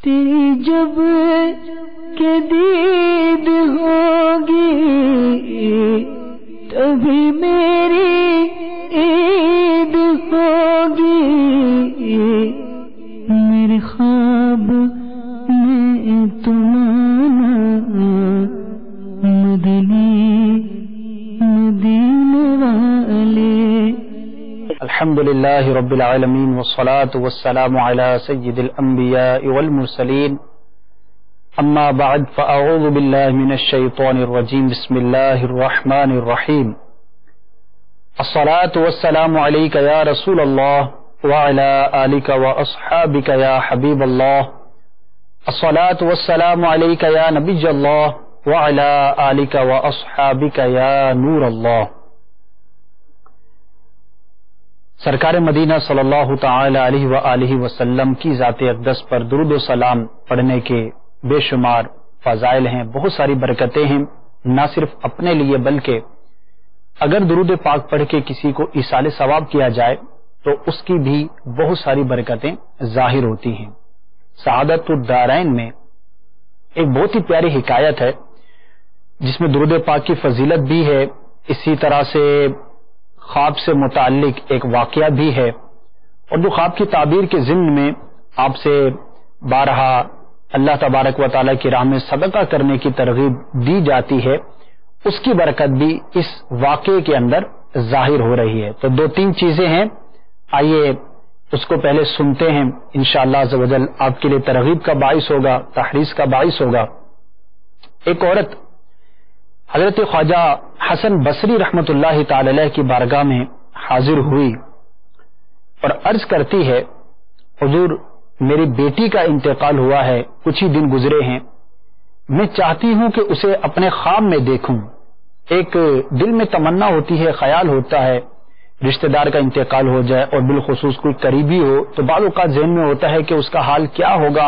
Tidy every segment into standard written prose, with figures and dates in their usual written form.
تیری جب کہ دید ہوگی تبھی میری عید ہوگی. میرے خواب میں تمہارا مدینے والے. الحمدللہ رب العالمین والصلاة والسلام علی سید الانبیاء والمرسلین. اما بعد فاعوذ باللہ من الشیطان الرجیم. بسم اللہ الرحمن الرحیم. الصلاة والسلام علیک یا رسول اللہ وعلی آلک واصحابک یا حبیب اللہ. الصلاة والسلام علیک یا نبی اللہ وعلی آلک واصحابک یا نور اللہ. سرکار مدینہ صلی اللہ تعالی علیہ وآلہ وسلم کی ذات اقدس پر درود و سلام پڑھنے کے بے شمار فضائل ہیں، بہت ساری برکتیں ہیں، نہ صرف اپنے لیے بلکہ اگر درود پاک پڑھ کے کسی کو ایصال ثواب کیا جائے تو اس کی بھی بہت ساری برکتیں ظاہر ہوتی ہیں. سعادت الدارین میں ایک بہت ہی پیاری حکایت ہے جس میں درود پاک کی فضیلت بھی ہے، اسی طرح سے خواب سے متعلق ایک واقعہ بھی ہے، اور جو خواب کی تعبیر کے ضمن میں آپ سے بارہا اللہ تبارک و تعالیٰ کی راہ میں صدقہ کرنے کی ترغیب دی جاتی ہے، اس کی برکت بھی اس واقعے کے اندر ظاہر ہو رہی ہے. تو دو تین چیزیں ہیں، آئیے اس کو پہلے سنتے ہیں، انشاءاللہ عز و جل آپ کے لیے ترغیب کا باعث ہوگا، تحریص کا باعث ہوگا. ایک عورت حضرت خواجہ حسن بصری رحمت اللہ تعالی علیہ کی بارگاہ میں حاضر ہوئی اور عرض کرتی ہے، حضور میری بیٹی کا انتقال ہوا ہے، کچھ ہی دن گزرے ہیں، میں چاہتی ہوں کہ اسے اپنے خواب میں دیکھوں. ایک دل میں تمنا ہوتی ہے، خیال ہوتا ہے رشتہ دار کا انتقال ہو جائے اور بالخصوص کوئی قریبی ہو تو بعض اوقات ذہن میں ہوتا ہے کہ اس کا حال کیا ہوگا،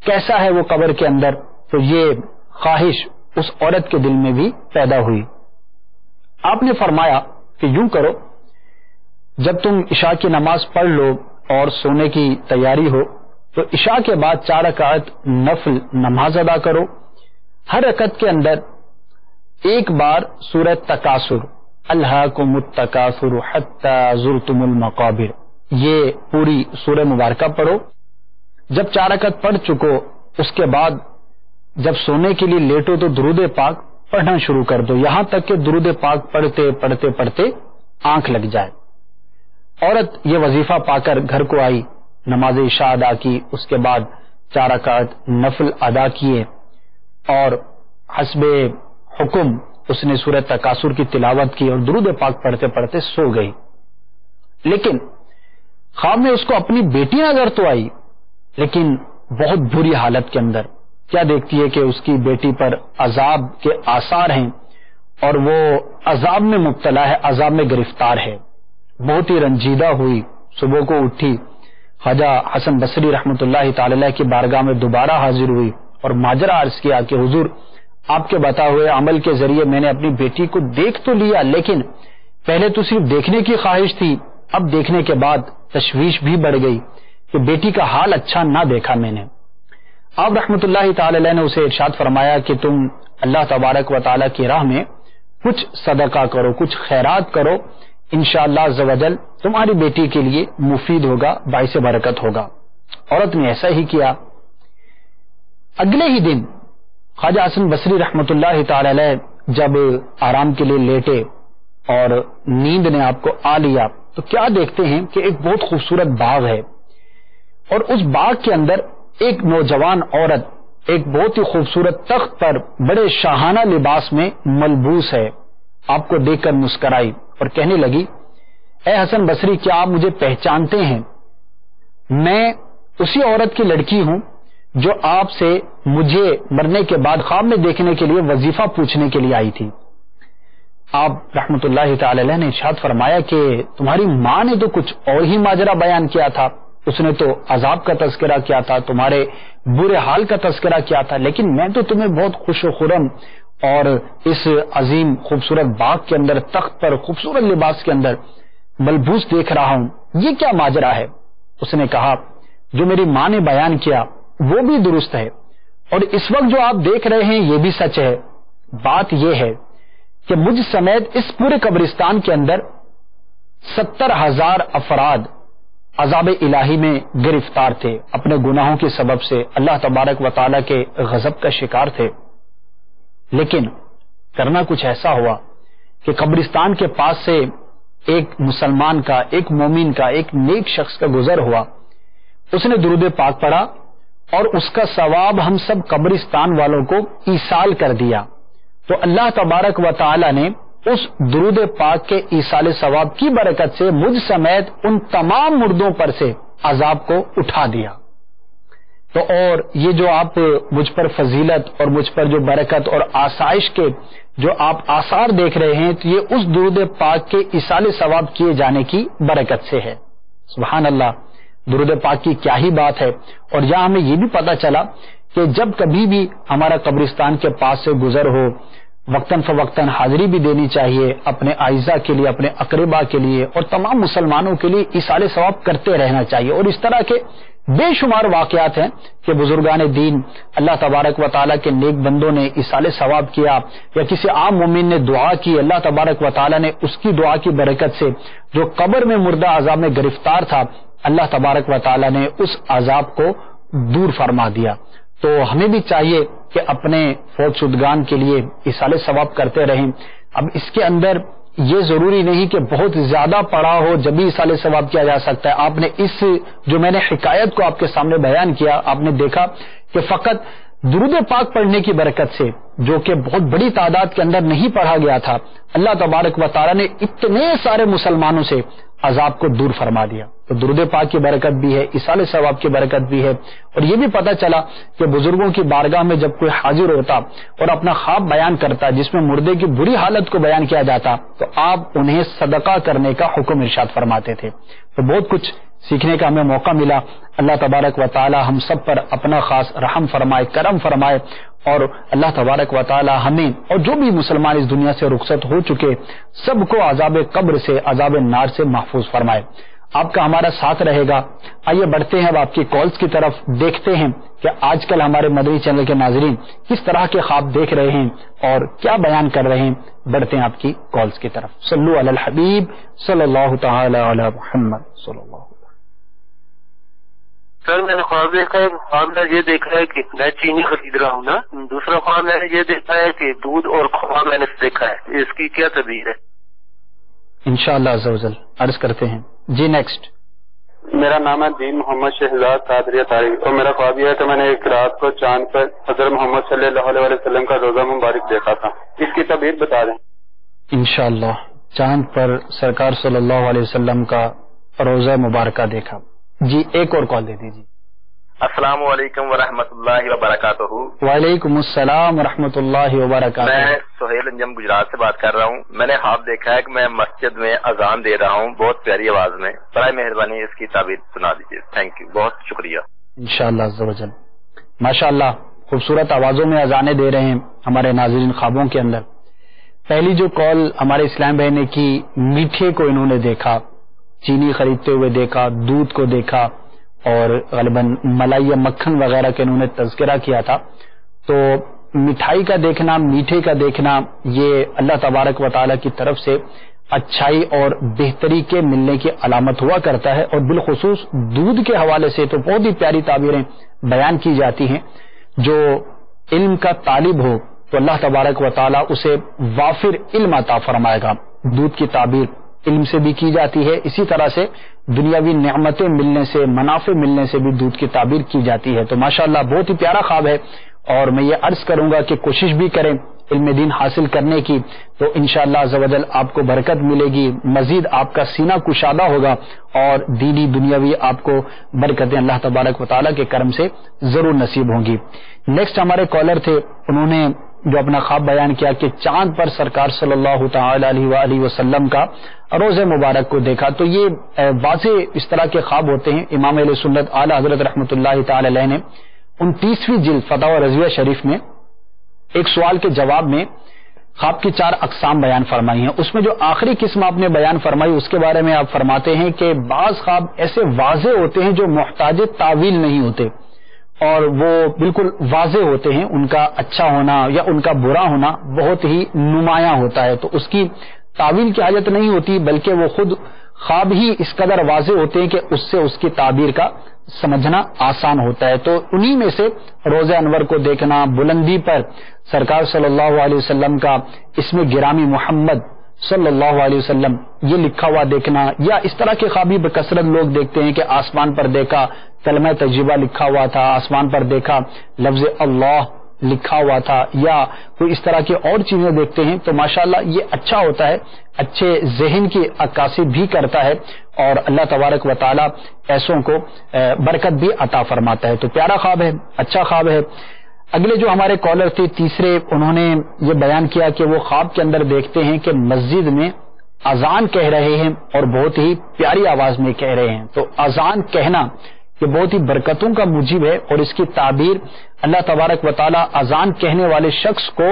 کیسا ہے وہ قبر کے اندر. تو یہ خواہش اس عورت کے دل میں بھی پیدا ہوئی. آپ نے فرمایا کہ یوں کرو، جب تم عشاء کی نماز پڑھ لو اور سونے کی تیاری ہو تو عشاء کے بعد 4 رکعت نفل نماز ادا کرو. ہر رکعت کے اندر ایک بار سورہ تکاثر، الہاکم التکاثر حتی زرتم المقابر، یہ پوری سورہ مبارکہ پڑھو. جب 4 رکعت پڑھ چکو اس کے بعد جب سونے کے لیے لیٹو تو درود پاک پڑھنا شروع کر دو، یہاں تک کہ درود پاک پڑھتے پڑھتے پڑھتے آنکھ لگ جائے. عورت یہ وظیفہ پا کر گھر کو آئی، نماز عشاء ادا کی، اس کے بعد 4 رکعت نفل ادا کیے اور حسب حکم اس نے سورہ تکاثر کی تلاوت کی اور درود پاک پڑھتے پڑھتے سو گئی. لیکن خواب میں اس کو اپنی بیٹی نظر تو آئی، لیکن بہت بری حالت کے اندر. کیا دیکھتی ہے کہ اس کی بیٹی پر عذاب کے آثار ہیں اور وہ عذاب میں مبتلا ہے، عذاب میں گرفتار ہے. بہت ہی رنجیدہ ہوئی، صبح کو اٹھی، خواجہ حسن بصری رحمت اللہ تعالی علیہ کی بارگاہ میں دوبارہ حاضر ہوئی اور ماجرا عرض کیا کہ حضور آپ کے بتا ہوئے عمل کے ذریعے میں نے اپنی بیٹی کو دیکھ تو لیا، لیکن پہلے تو صرف دیکھنے کی خواہش تھی، اب دیکھنے کے بعد تشویش بھی بڑھ گئی کہ بیٹی کا حال اچھا نہ دیکھا میں نے. آپ رحمت اللہ تعالی علیہ نے اسے ارشاد فرمایا کہ تم اللہ تبارک و تعالی کی راہ میں کچھ صدقہ کرو، کچھ خیرات کرو، انشاءاللہ عز و جل تمہاری بیٹی کے لیے مفید ہوگا، باعث برکت ہوگا. عورت نے ایسا ہی کیا. اگلے ہی دن خواجہ حسن بصری رحمت اللہ تعالی علیہ جب آرام کے لیے لیٹے اور نیند نے آپ کو آ لیا تو کیا دیکھتے ہیں کہ ایک بہت خوبصورت باغ ہے اور اس باغ کے اندر ایک نوجوان عورت ایک بہت ہی خوبصورت تخت پر بڑے شاہانہ لباس میں ملبوس ہے. آپ کو دیکھ کر مسکرائی اور کہنے لگی، اے حسن بصری کیا آپ مجھے پہچانتے ہیں؟ میں اسی عورت کی لڑکی ہوں جو آپ سے مجھے مرنے کے بعد خواب میں دیکھنے کے لیے وظیفہ پوچھنے کے لیے آئی تھی. آپ رحمت اللہ تعالی علیہ نے ارشاد فرمایا کہ تمہاری ماں نے تو کچھ اور ہی ماجرا بیان کیا تھا، اس نے تو عذاب کا تذکرہ کیا تھا، تمہارے برے حال کا تذکرہ کیا تھا، لیکن میں تو تمہیں بہت خوش و خرم اور اس عظیم خوبصورت باغ کے اندر تخت پر خوبصورت لباس کے اندر ملبوس دیکھ رہا ہوں، یہ کیا ماجرا ہے؟ اس نے کہا جو میری ماں نے بیان کیا وہ بھی درست ہے، اور اس وقت جو آپ دیکھ رہے ہیں یہ بھی سچ ہے۔ بات یہ ہے کہ مجھ سمیت اس پورے قبرستان کے اندر 70,000 افراد عذاب الہی میں گرفتار تھے، اپنے گناہوں کے سبب سے اللہ تبارک و تعالیٰ کے غضب کا شکار تھے۔ لیکن کرنا کچھ ایسا ہوا کہ قبرستان کے پاس سے ایک مسلمان کا، ایک مومن کا، ایک نیک شخص کا گزر ہوا، اس نے درود پاک پڑھا اور اس کا ثواب ہم سب قبرستان والوں کو ایصال کر دیا۔ تو اللہ تبارک و تعالی نے اس درود پاک کے ایصال ثواب کی برکت سے مجھ سمیت ان تمام مردوں پر سے عذاب کو اٹھا دیا۔ تو اور یہ جو آپ مجھ پر فضیلت اور مجھ پر جو برکت اور آسائش کے جو آپ آثار دیکھ رہے ہیں، تو یہ اس درود پاک کے ایصال ثواب کیے جانے کی برکت سے ہے۔ سبحان اللہ، درود پاک کی کیا ہی بات ہے۔ اور یہاں ہمیں یہ بھی پتہ چلا کہ جب کبھی بھی ہمارا قبرستان کے پاس سے گزر ہو، وقتاً فوقتاً حاضری بھی دینی چاہیے، اپنے اعزاء کے لیے، اپنے اقربا کے لیے اور تمام مسلمانوں کے لیے ایصال ثواب کرتے رہنا چاہیے۔ اور اس طرح کے بے شمار واقعات ہیں کہ بزرگان دین، اللہ تبارک و تعالیٰ کے نیک بندوں نے ایصال ثواب کیا، یا کسی عام مومن نے دعا کی، اللہ تبارک و تعالیٰ نے اس کی دعا کی برکت سے جو قبر میں مردہ عذاب میں گرفتار تھا، اللہ تبارک و تعالیٰ نے اس عذاب کو دور فرما دیا۔ تو ہمیں بھی چاہیے کہ اپنے فوت شدگان کے لیے ایصال ثواب کرتے رہیں۔ اب اس کے اندر یہ ضروری نہیں کہ بہت زیادہ پڑھا ہو جبھی ایصال ثواب کیا جا سکتا ہے۔ آپ نے اس جو میں نے حکایت کو آپ کے سامنے بیان کیا، آپ نے دیکھا کہ فقط درود پاک پڑھنے کی برکت سے، جو کہ بہت بڑی تعداد کے اندر نہیں پڑھا گیا تھا، اللہ تبارک و تعالیٰ نے اتنے سارے مسلمانوں سے عذاب کو دور فرما دیا۔ تو درود پاک کی برکت بھی ہے، ایصال ثواب کی برکت بھی ہے۔ اور یہ بھی پتہ چلا کہ بزرگوں کی بارگاہ میں جب کوئی حاضر ہوتا اور اپنا خواب بیان کرتا جس میں مردے کی بری حالت کو بیان کیا جاتا، تو آپ انہیں صدقہ کرنے کا حکم ارشاد فرماتے تھے۔ تو بہت کچھ سیکھنے کا ہمیں موقع ملا۔ اللہ تبارک و تعالی ہم سب پر اپنا خاص رحم فرمائے، کرم فرمائے، اور اللہ تبارک و تعالی ہمیں اور جو بھی مسلمان اس دنیا سے رخصت ہو چکے سب کو عذاب قبر سے، عذاب نار سے محفوظ فرمائے۔ آپ کا ہمارا ساتھ رہے گا۔ آئیے بڑھتے ہیں اب آپ کی کالز کی طرف، دیکھتے ہیں کہ آج کل ہمارے مدنی چینل کے ناظرین کس طرح کے خواب دیکھ رہے ہیں اور کیا بیان کر رہے ہیں۔ بڑھتے ہیں آپ کی کالز کی طرف۔ صلو علی الحبیب صلی اللہ تعالی علی محمد صلی اللہ علیہ۔ سر میں نے خواب دیکھا ہے، خواب میں یہ دیکھا ہے کہ میں چینی خرید رہا ہوں نا، دوسرا خواب میں نے یہ دیکھا ہے کہ دودھ اور کھوا میں نے دیکھا ہے، اس کی کیا تعبیر ہے؟ انشاءاللہ عز و جل عرض کرتے ہیں۔ جی نیکسٹ۔ میرا نام ہے دین محمد شہزاد قادری اطاری، اور میرا خواب یہ ہے کہ میں نے ایک رات کو چاند پر حضرت محمد صلی اللہ علیہ وسلم کا روزہ مبارک دیکھا تھا، اس کی تعبیر بتا دیں۔ انشاءاللہ چاند پر سرکار صلی اللہ علیہ وسلم کا روزہ مبارکہ دیکھا۔ جی ایک اور کال دے دیجیے۔ السلام علیکم ورحمۃ اللہ وبرکاتہ۔ وعلیکم السلام ورحمۃ اللہ وبرکاتہ۔ میں سہیل انجم گجرات سے بات کر رہا ہوں۔ میں نے خواب دیکھا ہے کہ میں مسجد میں اذان دے رہا ہوں بہت پیاری آواز میں، برائے مہربانی اس کی تعبیر سنا دیجیے، تھینک یو، بہت شکریہ۔ انشاءاللہ عز و جل۔ ماشاءاللہ خوبصورت آوازوں میں اذانیں دے رہے ہیں ہمارے ناظرین خوابوں کے اندر۔ پہلی جو کال ہمارے اسلام بھائی نے کی، میٹھے کو انہوں نے دیکھا، چینی خریدتے ہوئے دیکھا، دودھ کو دیکھا، اور غالباً ملائی یا مکھن وغیرہ کے انہوں نے تذکرہ کیا تھا۔ تو مٹھائی کا دیکھنا، میٹھے کا دیکھنا، یہ اللہ تبارک و تعالیٰ کی طرف سے اچھائی اور بہتری کے ملنے کی علامت ہوا کرتا ہے۔ اور بالخصوص دودھ کے حوالے سے تو بہت ہی پیاری تعبیریں بیان کی جاتی ہیں۔ جو علم کا طالب ہو تو اللہ تبارک و تعالیٰ اسے وافر علم عطا فرمائے گا۔ دودھ کی تعبیر علم سے بھی کی جاتی ہے، اسی طرح سے دنیاوی نعمتیں ملنے سے، منافع ملنے سے بھی دودھ کی تعبیر کی جاتی ہے۔ تو ماشاءاللہ بہت ہی پیارا خواب ہے، اور میں یہ عرض کروں گا کہ کوشش بھی کریں علم دین حاصل کرنے کی، تو انشاءاللہ عز و جل آپ کو برکت ملے گی، مزید آپ کا سینہ کشادہ ہوگا، اور دینی دنیاوی آپ کو برکتیں اللہ تبارک و تعالیٰ کے کرم سے ضرور نصیب ہوں گی۔ نیکسٹ ہمارے کالر تھے، انہوں نے جو اپنا خواب بیان کیا کہ چاند پر سرکار صلی اللہ تعالی علیہ وآلہ وسلم کا روزہ مبارک کو دیکھا۔ تو یہ واضح اس طرح کے خواب ہوتے ہیں۔ امام اہل سنت اعلی حضرت رحمۃ اللہ تعالی علیہ نے 29ویں جلد فتاوی رضویہ شریف میں ایک سوال کے جواب میں خواب کی 4 اقسام بیان فرمائی ہیں۔ اس میں جو آخری قسم آپ نے بیان فرمائی اس کے بارے میں آپ فرماتے ہیں کہ بعض خواب ایسے واضح ہوتے ہیں جو محتاج تعویل نہیں ہوتے، اور وہ بالکل واضح ہوتے ہیں، ان کا اچھا ہونا یا ان کا برا ہونا بہت ہی نمایاں ہوتا ہے، تو اس کی تعویل کی حاجت نہیں ہوتی، بلکہ وہ خود خواب ہی اس قدر واضح ہوتے ہیں کہ اس سے اس کی تعبیر کا سمجھنا آسان ہوتا ہے۔ تو انہی میں سے روزہ انور کو دیکھنا، بلندی پر سرکار صلی اللہ علیہ وسلم کا اسم گرامی محمد صلی اللہ علیہ وسلم یہ لکھا ہوا دیکھنا، یا اس طرح کے خوابی بکثرت لوگ دیکھتے ہیں کہ آسمان پر دیکھا کلمہ تجربہ لکھا ہوا تھا، آسمان پر دیکھا لفظ اللہ لکھا ہوا تھا، یا کوئی اس طرح کی اور چیزیں دیکھتے ہیں، تو ماشاءاللہ یہ اچھا ہوتا ہے، اچھے ذہن کی عکاسی بھی کرتا ہے، اور اللہ تبارک و تعالی ایسوں کو برکت بھی عطا فرماتا ہے۔ تو پیارا خواب ہے، اچھا خواب ہے۔ اگلے جو ہمارے کالر تھے تیسرے، انہوں نے یہ بیان کیا کہ وہ خواب کے اندر دیکھتے ہیں کہ مسجد میں اذان کہہ رہے ہیں اور بہت ہی پیاری آواز میں کہہ رہے ہیں۔ تو اذان کہنا یہ بہت ہی برکتوں کا موجب ہے، اور اس کی تعبیر اللہ تبارک و تعالی اذان کہنے والے شخص کو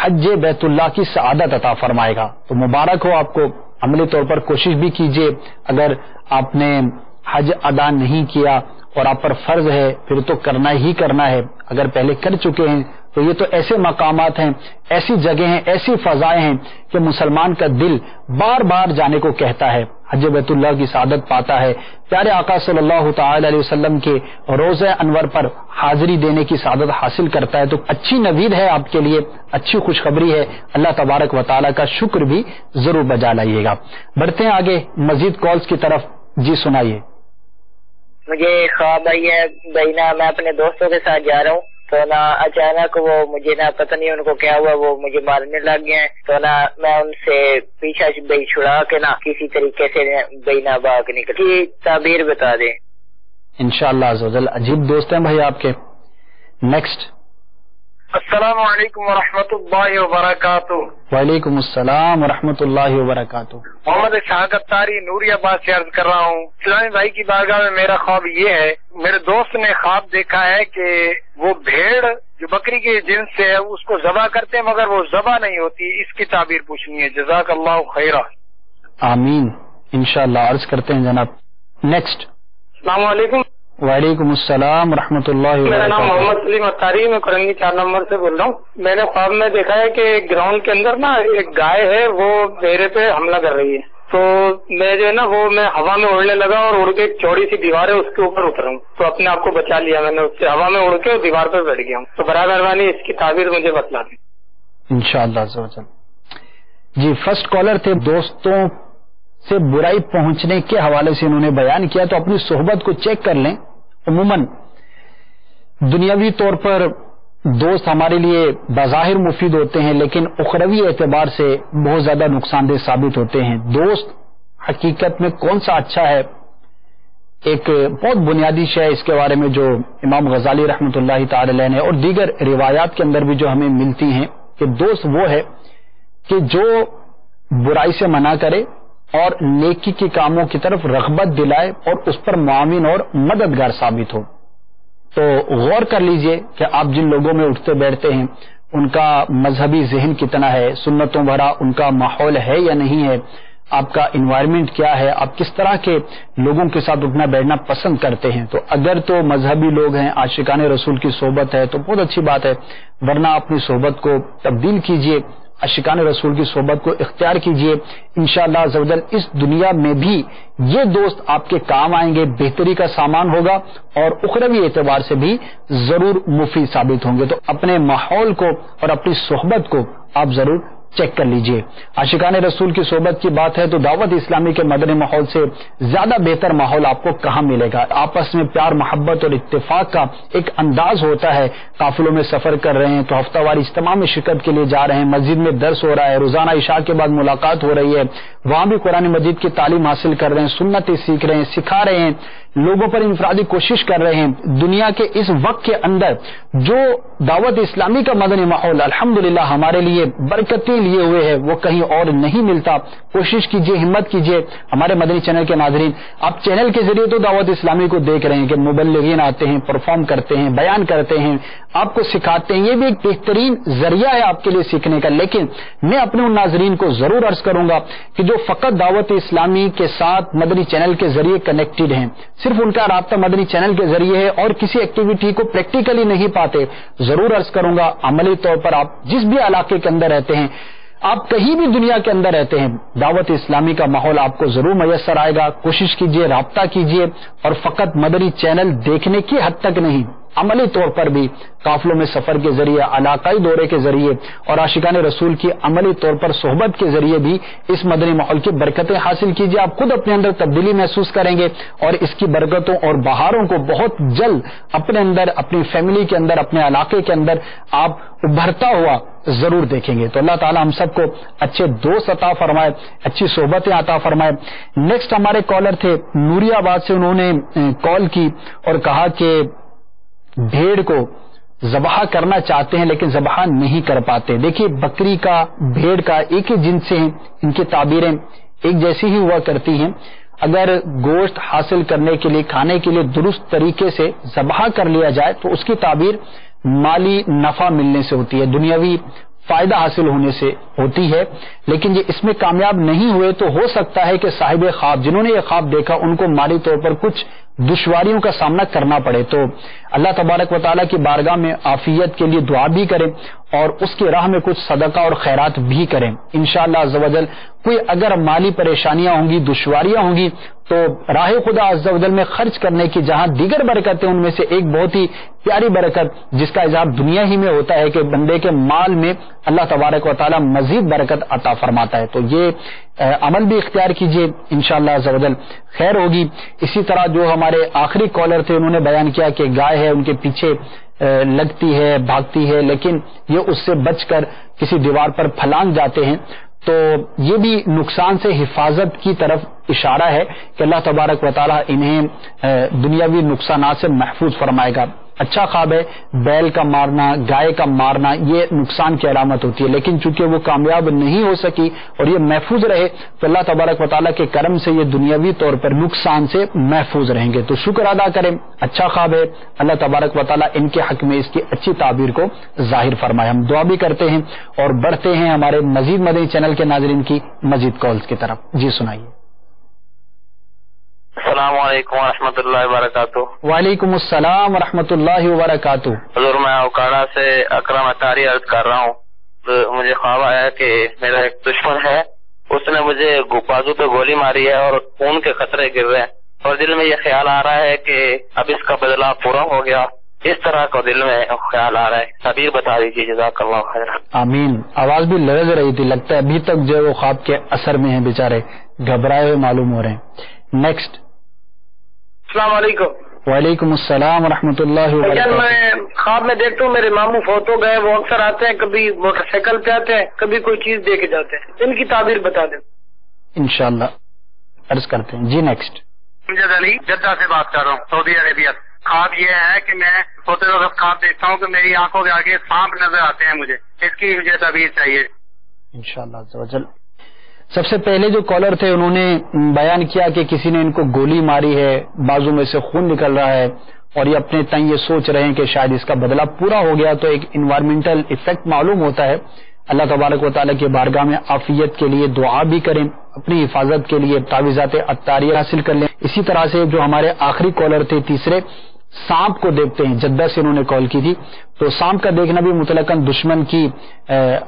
حج بیت اللہ کی سعادت عطا فرمائے گا۔ تو مبارک ہو آپ کو، عملی طور پر کوشش بھی کیجئے، اگر آپ نے حج ادا نہیں کیا اور آپ پر فرض ہے پھر تو کرنا ہی کرنا ہے، اگر پہلے کر چکے ہیں تو یہ تو ایسے مقامات ہیں، ایسی جگہیں ہیں، ایسی فضائیں ہیں کہ مسلمان کا دل بار بار جانے کو کہتا ہے، حج بیت اللہ کی سعادت پاتا ہے، پیارے آقا صلی اللہ تعالی علیہ وسلم کے روزہ انور پر حاضری دینے کی سعادت حاصل کرتا ہے۔ تو اچھی نوید ہے آپ کے لیے، اچھی خوشخبری ہے، اللہ تبارک و تعالی کا شکر بھی ضرور بجا لائیے گا۔ بڑھتے ہیں آگے مزید کالز کی طرف، جی سنائیے۔ مجھے خواب آئی ہے بھائی نا، میں اپنے دوستوں کے ساتھ جا رہا ہوں، تو نا اچانک وہ مجھے نا پتہ نہیں ان کو کیا ہوا، وہ مجھے مارنے لگ گئے ہیں، تو نا میں ان سے پیچھا بھائی چھڑا کے نا کسی طریقے سے بھائی نا باغ نکلی، تعبیر بتا دیں۔ انشاءاللہ عز و جل، عجیب دوست ہیں بھائی آپ کے۔ نیکسٹ۔ السلام علیکم ورحمۃ اللہ وبرکاتہ۔ وعلیکم السلام ورحمۃ اللہ وبرکاتہ۔ محمد شہادت تاری نوری آباد سے عرض کر رہا ہوں۔ اسلامی بھائی کی بارگاہ میں میرا خواب یہ ہے، میرے دوست نے خواب دیکھا ہے کہ وہ بھیڑ جو بکری کے جنس سے ہے اس کو ذبح کرتے ہیں مگر وہ ذبح نہیں ہوتی، اس کی تعبیر پوچھنی ہے۔ جزاک اللہ خیرہ۔ آمین، انشاءاللہ عرض کرتے ہیں جناب۔ نیکسٹ۔ السلام علیکم۔ وعلیکم السلام ورحمۃ اللہ میرا نام وبرکاتہ۔ محمد سلیم اتاری، میں کرنگی 4 نمبر سے بول رہا ہوں۔ میں نے خواب میں دیکھا ہے کہ گراؤنڈ کے اندر نا ایک گائے ہے، وہ میرے پہ حملہ کر رہی ہے، تو میں جو ہے نا وہ میں ہوا میں اڑنے لگا اور اڑ کے ایک چوڑی سی دیوار ہے اس کے اوپر اترا ہوں، تو اپنے آپ کو بچا لیا میں نے اس سے، ہوا میں اڑ کے دیوار پہ بیٹھ گیا ہوں۔ تو برائے مہربانی اس کی تعبیر مجھے بتلا دیں۔ انشاءاللہ عز و جل۔ جی فرسٹ کالر تھے، دوستوں سے برائی پہنچنے کے حوالے سے انہوں نے بیان کیا، تو اپنی صحبت کو چیک کر لیں۔ عموماً دنیاوی طور پر دوست ہمارے لیے بظاہر مفید ہوتے ہیں، لیکن اخروی اعتبار سے بہت زیادہ نقصان دہ ثابت ہوتے ہیں۔ دوست حقیقت میں کون سا اچھا ہے، ایک بہت بنیادی شے اس کے بارے میں جو امام غزالی رحمۃ اللہ تعالی علیہ نے اور دیگر روایات کے اندر بھی جو ہمیں ملتی ہیں کہ دوست وہ ہے کہ جو برائی سے منع کرے اور نیکی کے کاموں کی طرف رغبت دلائے اور اس پر معاون اور مددگار ثابت ہو۔ تو غور کر لیجئے کہ آپ جن لوگوں میں اٹھتے بیٹھتے ہیں ان کا مذہبی ذہن کتنا ہے، سنتوں بھرا ان کا ماحول ہے یا نہیں ہے، آپ کا انوائرمنٹ کیا ہے، آپ کس طرح کے لوگوں کے ساتھ اٹھنا بیٹھنا پسند کرتے ہیں۔ تو اگر تو مذہبی لوگ ہیں، عاشقان رسول کی صحبت ہے تو بہت اچھی بات ہے، ورنہ اپنی صحبت کو تبدیل کیجئے، عاشقان رسول کی صحبت کو اختیار کیجئے۔ انشاءاللہ عز و جل اس دنیا میں بھی یہ دوست آپ کے کام آئیں گے، بہتری کا سامان ہوگا اور اخروی اعتبار سے بھی ضرور مفید ثابت ہوں گے۔ تو اپنے ماحول کو اور اپنی صحبت کو آپ ضرور چیک کر لیجئے۔ عاشقان رسول کی صحبت کی بات ہے تو دعوت اسلامی کے مدنی ماحول سے زیادہ بہتر ماحول آپ کو کہاں ملے گا۔ آپس میں پیار محبت اور اتفاق کا ایک انداز ہوتا ہے، قافلوں میں سفر کر رہے ہیں تو ہفتہ واری اجتماع میں شرکت کے لیے جا رہے ہیں، مسجد میں درس ہو رہا ہے، روزانہ عشاء کے بعد ملاقات ہو رہی ہے، وہاں بھی قرآن مجید کی تعلیم حاصل کر رہے ہیں، سنتیں سیکھ رہے ہیں، سکھا رہے ہیں، لوگوں پر انفرادی کوشش کر رہے ہیں۔ دنیا کے اس وقت کے اندر جو دعوت اسلامی کا مدنی ماحول الحمدللہ ہمارے لیے برکتیں لیے ہوئے ہے وہ کہیں اور نہیں ملتا۔ کوشش کیجئے، ہمت کیجئے۔ ہمارے مدنی چینل کے ناظرین، آپ چینل کے ذریعے تو دعوت اسلامی کو دیکھ رہے ہیں کہ مبلغین آتے ہیں، پرفارم کرتے ہیں، بیان کرتے ہیں، آپ کو سکھاتے ہیں، یہ بھی ایک بہترین ذریعہ ہے آپ کے لیے سیکھنے کا۔ لیکن میں اپنے ان ناظرین کو ضرور عرض کروں گا کہ جو فقط دعوت اسلامی کے ساتھ مدنی چینل کے ذریعے کنیکٹڈ ہیں، صرف ان کا رابطہ مدنی چینل کے ذریعے ہے اور کسی ایکٹیویٹی کو پریکٹیکلی نہیں پاتے، ضرور عرض کروں گا عملی طور پر آپ جس بھی علاقے کے اندر رہتے ہیں، آپ کہیں بھی دنیا کے اندر رہتے ہیں، دعوت اسلامی کا ماحول آپ کو ضرور میسر آئے گا. کوشش کیجئے، رابطہ کیجئے، اور فقط مدنی چینل دیکھنے کی حد تک نہیں، عملی طور پر بھی قافلوں میں سفر کے ذریعے، علاقائی دورے کے ذریعے اور عاشقان رسول کی عملی طور پر صحبت کے ذریعے بھی اس مدنی ماحول کی برکتیں حاصل کیجئے. آپ خود اپنے اندر تبدیلی محسوس کریں گے اور اس کی برکتوں اور بہاروں کو بہت جلد اپنے اندر، اپنی فیملی کے اندر، اپنے علاقے کے اندر آپ ابھرتا ہوا ضرور دیکھیں گے. تو اللہ تعالی ہم سب کو اچھے دوست عطا فرمائے، اچھی صحبتیں عطا فرمائے. نیکسٹ ہمارے کالر تھے نوری آباد سے، انہوں نے کال کی اور کہا کہ بھیڑ کو ذبح کرنا چاہتے ہیں لیکن ذبح نہیں کر پاتے. دیکھیے بکری کا، بھیڑ کا ایک ہی جنس سے ہیں، ان کی تعبیریں ایک جیسی ہی ہوا کرتی ہیں. اگر گوشت حاصل کرنے کے لیے، کھانے کے لیے درست طریقے سے ذبح کر لیا جائے تو اس کی تعبیر مالی نفع ملنے سے ہوتی ہے، دنیاوی فائدہ حاصل ہونے سے ہوتی ہے. لیکن یہ اس میں کامیاب نہیں ہوئے تو ہو سکتا ہے کہ صاحب خواب، جنہوں نے یہ خواب دیکھا، ان کو مالی طور پر کچھ دشواریوں کا سامنا کرنا پڑے. تو اللہ تبارک و تعالیٰ کی بارگاہ میں عافیت کے لیے دعا بھی کریں اور اس کی راہ میں کچھ صدقہ اور خیرات بھی کریں. انشاءاللہ عز و جل کوئی اگر مالی پریشانیاں ہوں گی، دشواریاں ہوں گی، تو راہ خدا عز و جل میں خرچ کرنے کی جہاں دیگر برکتیں، ان میں سے ایک بہت ہی پیاری برکت جس کا اظہار دنیا ہی میں ہوتا ہے کہ بندے کے مال میں اللہ تبارک و تعالیٰ مزید برکت عطا فرماتا ہے. تو یہ عمل بھی اختیار کیجئے، انشاءاللہ عز و جل خیر ہوگی. اسی طرح جو ہمارے آخری کالر تھے، انہوں نے بیان کیا کہ گائے ہے، ان کے پیچھے لگتی ہے، بھاگتی ہے، لیکن یہ اس سے بچ کر کسی دیوار پر پھلانگ جاتے ہیں. تو یہ بھی نقصان سے حفاظت کی طرف اشارہ ہے کہ اللہ تبارک و تعالیٰ انہیں دنیاوی نقصانات سے محفوظ فرمائے گا. اچھا خواب ہے، بیل کا مارنا، گائے کا مارنا یہ نقصان کی علامت ہوتی ہے، لیکن چونکہ وہ کامیاب نہیں ہو سکی اور یہ محفوظ رہے تو اللہ تبارک و تعالیٰ کے کرم سے یہ دنیاوی طور پر نقصان سے محفوظ رہیں گے. تو شکر ادا کریں، اچھا خواب ہے، اللہ تبارک و تعالیٰ ان کے حق میں اس کی اچھی تعبیر کو ظاہر فرمائے. ہم دعا بھی کرتے ہیں اور بڑھتے ہیں ہمارے مزید مدنی چینل کے ناظرین کی مزید کالز کی طرف. جی سنائیے. السلام علیکم ورحمۃ اللہ وبرکاتہ. وعلیکم السلام ورحمۃ اللہ وبرکاتہ. حضور میں اوکاڑا سے اکرم اطاری عرض کر رہا ہوں. مجھے خواب آیا کہ میرا ایک دشمن ہے، اس نے مجھے بازو پہ گولی ماری ہے اور خون کے قطرے گر رہے ہیں، اور دل میں یہ خیال آ رہا ہے کہ اب اس کا بدلہ پورا ہو گیا. اس طرح کا دل میں خیال آ رہا ہے، تعبیر بتا دیجیے، جزاک اللہ خیر. آمین. آواز بھی لرز رہی تھی، لگتا ہے ابھی تک جو ہے وہ خواب کے اثر میں ہیں، بیچارے گھبرائے ہوئے معلوم ہو رہے ہیں. نیکسٹ. السلام علیکم. وعلیکم السلام ورحمۃ اللہ وبرکاتہ. میں خواب میں دیکھتا ہوں میرے ماموں فوت ہو گئے، وہ اکثر آتے ہیں، کبھی موٹر سائیکل پہ آتے ہیں، کبھی کوئی چیز دے کے جاتے ہیں. ان کی تعبیر بتا دیں. انشاءاللہ عرض کرتے ہیں. جی نیکسٹ. امجد علی جدہ سے بات کر رہا ہوں، سعودی عربیہ. خواب یہ ہے کہ میں سوتے وقت خواب دیکھتا ہوں کہ میری آنکھوں کے آگے سانپ نظر آتے ہیں، مجھے اس کی مجھے تعبیر چاہیے. انشاءاللہ عز و جل. سب سے پہلے جو کالر تھے انہوں نے بیان کیا کہ کسی نے ان کو گولی ماری ہے، بازو میں سے خون نکل رہا ہے اور یہ اپنے تئیں یہ سوچ رہے ہیں کہ شاید اس کا بدلہ پورا ہو گیا. تو ایک انوائرمنٹل ایفیکٹ معلوم ہوتا ہے. اللہ تبارک و تعالیٰ کی بارگاہ میں عافیت کے لیے دعا بھی کریں، اپنی حفاظت کے لیے تعویذات عطاریہ حاصل کر لیں. اسی طرح سے جو ہمارے آخری کالر تھے تیسرے، سانپ کو دیکھتے ہیں، جدہ سے انہوں نے کال کی تھی. تو سانپ کا دیکھنا بھی مطلقاً دشمن کی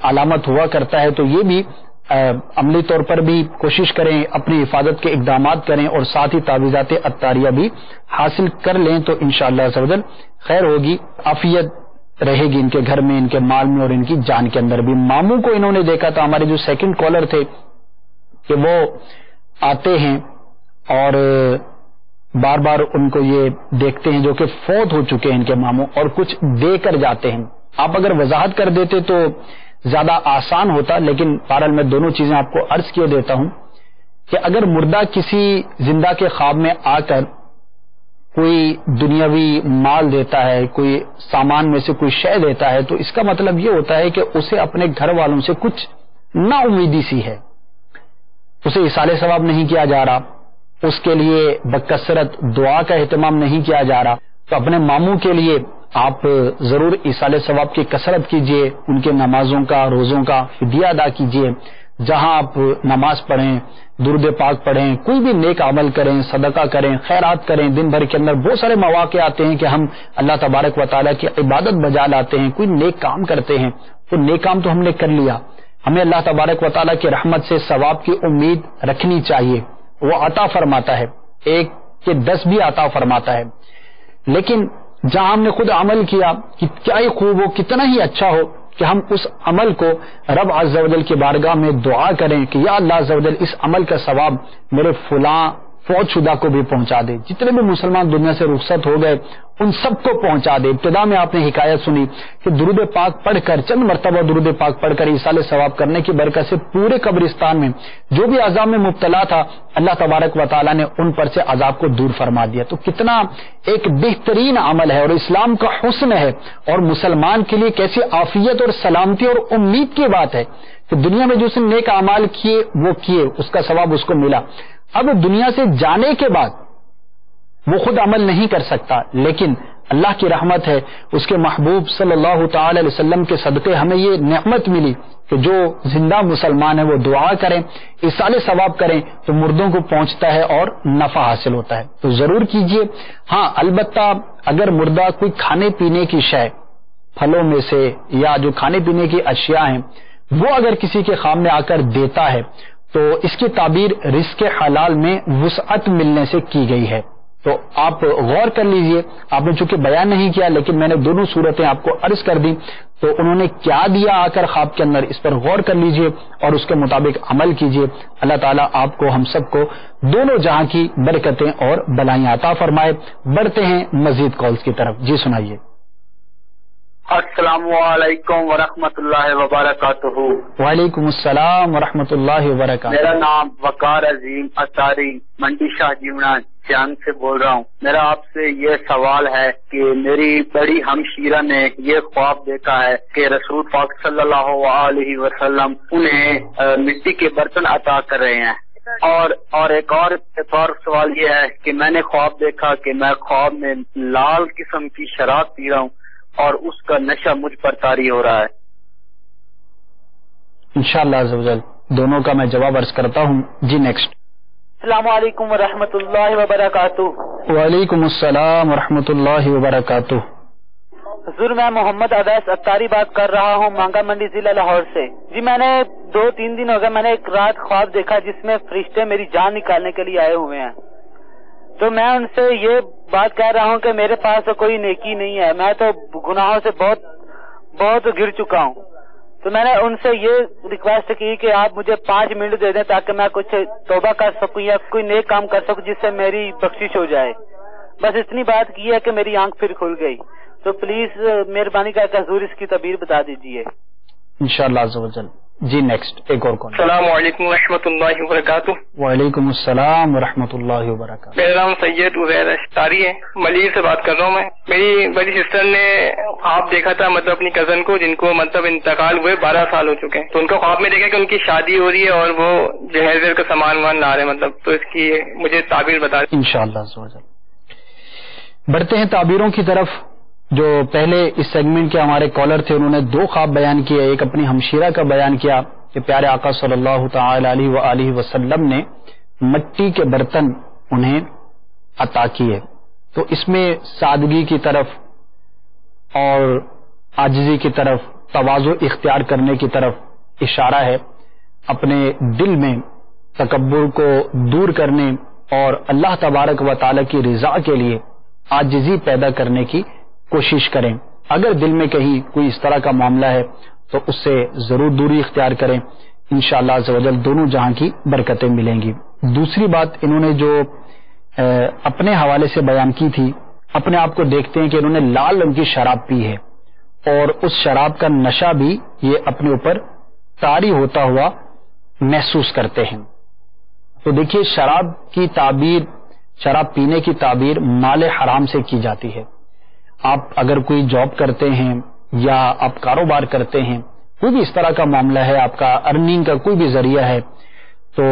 علامت ہوا کرتا ہے. تو یہ بھی عملی طور پر بھی کوشش کریں، اپنی حفاظت کے اقدامات کریں اور ساتھ ہی تعویذات عطاریہ بھی حاصل کر لیں تو انشاءاللہ عز و جل خیر ہوگی، عافیت رہے گی ان کے گھر میں، ان کے مال میں اور ان کی جان کے اندر بھی. ماموں کو انہوں نے دیکھا تھا. ہمارے جو سیکنڈ کالر تھے کہ وہ آتے ہیں اور بار بار ان کو یہ دیکھتے ہیں جو کہ فوت ہو چکے ہیں ان کے ماموں، اور کچھ دے کر جاتے ہیں. آپ اگر وضاحت کر دیتے تو زیادہ آسان ہوتا، لیکن بہرحال میں دونوں چیزیں آپ کو عرض کیے دیتا ہوں کہ اگر مردہ کسی زندہ کے خواب میں آ کر کوئی دنیاوی مال دیتا ہے، کوئی سامان میں سے کوئی شے دیتا ہے، تو اس کا مطلب یہ ہوتا ہے کہ اسے اپنے گھر والوں سے کچھ نا امیدی سی ہے، اسے ایصال ثواب نہیں کیا جا رہا، اس کے لیے بکثرت دعا کا اہتمام نہیں کیا جا رہا. تو اپنے ماموں کے لیے آپ ضرور ایصال ثواب کی کثرت کیجئے، ان کے نمازوں کا، روزوں کا فدیہ ادا کیجئے جہاں آپ نماز پڑھیں، درود پاک پڑھیں، کوئی بھی نیک عمل کریں، صدقہ کریں، خیرات کریں، دن بھر کے اندر بہت سارے مواقع آتے ہیں کہ ہم اللہ تبارک و تعالیٰ کی عبادت بجا لاتے ہیں، کوئی نیک کام کرتے ہیں، وہ نیک کام تو ہم نے کر لیا، ہمیں اللہ تبارک و تعالیٰ کی رحمت سے ثواب کی امید رکھنی چاہیے، وہ عطا فرماتا ہے، 1 کے 10 بھی عطا فرماتا ہے، لیکن جہاں ہم نے خود عمل کیا کہ کیا ہی خوب ہو، کتنا ہی اچھا ہو کہ ہم اس عمل کو رب عز و جل کی بارگاہ میں دعا کریں کہ یا اللہ عز و جل اس عمل کا ثواب میرے فلاں فوت شدہ کو بھی پہنچا دے، جتنے بھی مسلمان دنیا سے رخصت ہو گئے ان سب کو پہنچا دے۔ ابتدا میں آپ نے حکایت سنی کہ درود پاک پڑھ کر، چند مرتبہ درود پاک پڑھ کر ایصال ثواب کرنے کی برکت سے پورے قبرستان میں جو بھی عذاب میں مبتلا تھا اللہ تبارک و تعالیٰ نے ان پر سے عذاب کو دور فرما دیا۔ تو کتنا ایک بہترین عمل ہے اور اسلام کا حسن ہے، اور مسلمان کے لیے کیسی عافیت اور سلامتی اور امید کی بات ہے کہ دنیا میں جو اس نے نیک اعمال کیے وہ کیے، اس کا ثواب اس کو ملا۔ اب دنیا سے جانے کے بعد وہ خود عمل نہیں کر سکتا، لیکن اللہ کی رحمت ہے، اس کے محبوب صلی اللہ تعالی علیہ وسلم کے صدقے ہمیں یہ نعمت ملی کہ جو زندہ مسلمان ہیں وہ دعا کریں، ایصال ثواب کریں تو مردوں کو پہنچتا ہے اور نفع حاصل ہوتا ہے، تو ضرور کیجئے۔ ہاں البتہ اگر مردہ کوئی کھانے پینے کی شے، پھلوں میں سے یا جو کھانے پینے کی اشیاء ہیں وہ اگر کسی کے خام میں آ کر دیتا ہے تو اس کی تعبیر رزق حلال میں وسعت ملنے سے کی گئی ہے، تو آپ غور کر لیجئے۔ آپ نے چونکہ بیان نہیں کیا لیکن میں نے دونوں صورتیں آپ کو عرض کر دی، تو انہوں نے کیا دیا آ کر خواب کے اندر، اس پر غور کر لیجئے اور اس کے مطابق عمل کیجئے۔ اللہ تعالیٰ آپ کو ہم سب کو دونوں جہاں کی برکتیں اور بلائیں عطا فرمائے۔ بڑھتے ہیں مزید کالز کی طرف، جی سنائیے۔ السلام علیکم ورحمۃ اللہ وبرکاتہ۔ وعلیکم السلام ورحمۃ اللہ وبرکاتہ۔ میرا نام وقار عظیم اطاری منڈی شاہ جیونا جان سے بول رہا ہوں۔ میرا آپ سے یہ سوال ہے کہ میری بڑی ہمشیرہ نے یہ خواب دیکھا ہے کہ رسول پاک صلی اللہ علیہ وسلم انہیں مٹی کے برتن عطا کر رہے ہیں، اور ایک اور سوال یہ ہے کہ میں نے خواب دیکھا کہ میں خواب میں لال قسم کی شراب پی رہا ہوں اور اس کا نشہ مجھ پر طاری ہو رہا ہے۔ انشاءاللہ عز و جل دونوں کا میں جواب عرض کرتا ہوں۔ جی نیکسٹ۔ السلام علیکم ورحمۃ اللہ وبرکاتہ۔ وعلیکم السلام ورحمۃ اللہ وبرکاتہ۔ حضور میں محمد اویس اطاری بات کر رہا ہوں، مانگا منڈی ضلع لاہور سے۔ جی میں نے 2-3 دن ہو گئے، میں نے ایک رات خواب دیکھا جس میں فرشتے میری جان نکالنے کے لیے آئے ہوئے ہیں، تو میں ان سے یہ بات کہہ رہا ہوں کہ میرے پاس تو کوئی نیکی نہیں ہے، میں تو گناہوں سے بہت گر چکا ہوں، تو میں نے ان سے یہ ریکویسٹ کی کہ آپ مجھے 5 منٹ دے دیں تاکہ میں کچھ توبہ کر سکوں یا کوئی نیک کام کر سکوں جس سے میری بخشش ہو جائے۔ بس اتنی بات کی ہے کہ میری آنکھ پھر کھل گئی، تو پلیز مہربانی کر کے حضور اس کی تعبیر بتا دیجیے۔ انشاءاللہ عز و جل۔ جی نیکسٹ ایک اور کون۔ السلام علیکم ورحمۃ اللہ وبرکاتہ۔ وعلیکم السلام ورحمۃ اللہ وبرکاتہ۔ میرا نام سید عزیر اشتاری ہے، ملیر سے بات کر رہا ہوں میں۔ میری بڑی سسٹر نے خواب دیکھا تھا، مطلب اپنی کزن کو جن کو مطلب انتقال ہوئے 12 سال ہو چکے ہیں، تو ان کو خواب میں دیکھا کہ ان کی شادی ہو رہی ہے اور وہ جہیز کا سامان لا رہے ہیں، مطلب تو اس کی مجھے تعبیر بتا دیں انشاءاللہ عز و جل۔ بڑھتے ہیں تعبیروں کی طرف۔ جو پہلے اس سیگمنٹ کے ہمارے کالر تھے انہوں نے 2 خواب بیان کیے، ایک اپنی ہمشیرہ کا بیان کیا کہ پیارے آقا صلی اللہ تعالی علیہ وآلہ وسلم نے مٹی کے برتن انہیں عطا کیے، تو اس میں سادگی کی طرف اور عاجزی کی طرف، تواضع اختیار کرنے کی طرف اشارہ ہے، اپنے دل میں تکبر کو دور کرنے اور اللہ تبارک و تعالی کی رضا کے لیے عاجزی پیدا کرنے کی کوشش کریں۔ اگر دل میں کہیں کوئی اس طرح کا معاملہ ہے تو اس سے ضرور دوری اختیار کریں، انشاءاللہ عز و جل دونوں جہاں کی برکتیں ملیں گی۔ دوسری بات انہوں نے جو اپنے حوالے سے بیان کی تھی، اپنے آپ کو دیکھتے ہیں کہ انہوں نے لال رنگ کی شراب پی ہے اور اس شراب کا نشہ بھی یہ اپنے اوپر طاری ہوتا ہوا محسوس کرتے ہیں۔ تو دیکھیے شراب کی تعبیر، شراب پینے کی تعبیر مال حرام سے کی جاتی ہے۔ آپ اگر کوئی جاب کرتے ہیں یا آپ کاروبار کرتے ہیں، کوئی بھی اس طرح کا معاملہ ہے، آپ کا ارننگ کا کوئی بھی ذریعہ ہے، تو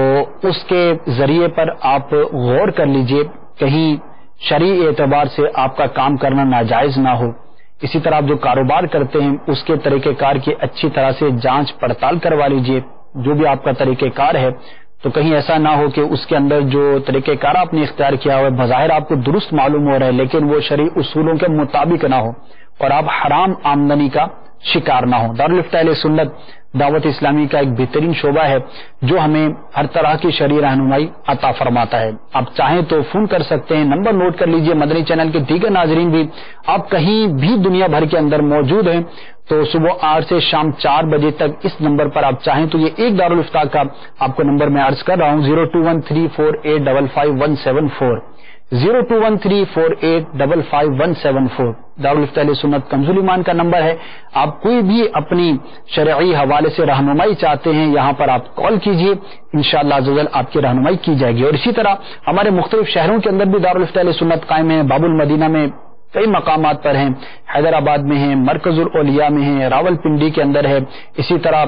اس کے ذریعے پر آپ غور کر لیجئے کہیں شرعی اعتبار سے آپ کا کام کرنا ناجائز نہ ہو۔ اسی طرح آپ جو کاروبار کرتے ہیں اس کے طریقہ کار کی اچھی طرح سے جانچ پڑتال کروا لیجئے جو بھی آپ کا طریقہ کار ہے تو کہیں ایسا نہ ہو کہ اس کے اندر جو طریقہ کار آپ نے اختیار کیا ہو بظاہر آپ کو درست معلوم ہو رہا ہے لیکن وہ شرعی اصولوں کے مطابق نہ ہو اور آپ حرام آمدنی کا شکار نہ ہو۔ دارالفتہ اہل سنت دعوت اسلامی کا ایک بہترین شعبہ ہے جو ہمیں ہر طرح کی شرعی رہنمائی عطا فرماتا ہے۔ آپ چاہیں تو فون کر سکتے ہیں، نمبر نوٹ کر لیجئے۔ مدنی چینل کے دیگر ناظرین بھی آپ کہیں بھی دنیا بھر کے اندر موجود ہیں تو صبح 8 سے شام 4 بجے تک اس نمبر پر آپ چاہیں تو یہ ایک دارالفتہ کا آپ کو نمبر میں عرض کر رہا ہوں 0213485517 0213485517 دارالفتہ اہل سنت کنزول ایمان کا نمبر ہے۔ آپ کوئی بھی اپنی شرعی حوالے سے رہنمائی چاہتے ہیں یہاں پر آپ کال کیجئے، انشاءاللہ عز و جل آپ کی رہنمائی کی جائے گی۔ اور اسی طرح ہمارے مختلف شہروں کے اندر بھی دارالفتہ اہل سنت قائم ہیں، باب المدینہ میں کئی مقامات پر ہیں، حیدرآباد میں ہیں، مرکز الاولیاء میں ہیں، راول پنڈی کے اندر ہے، اسی طرح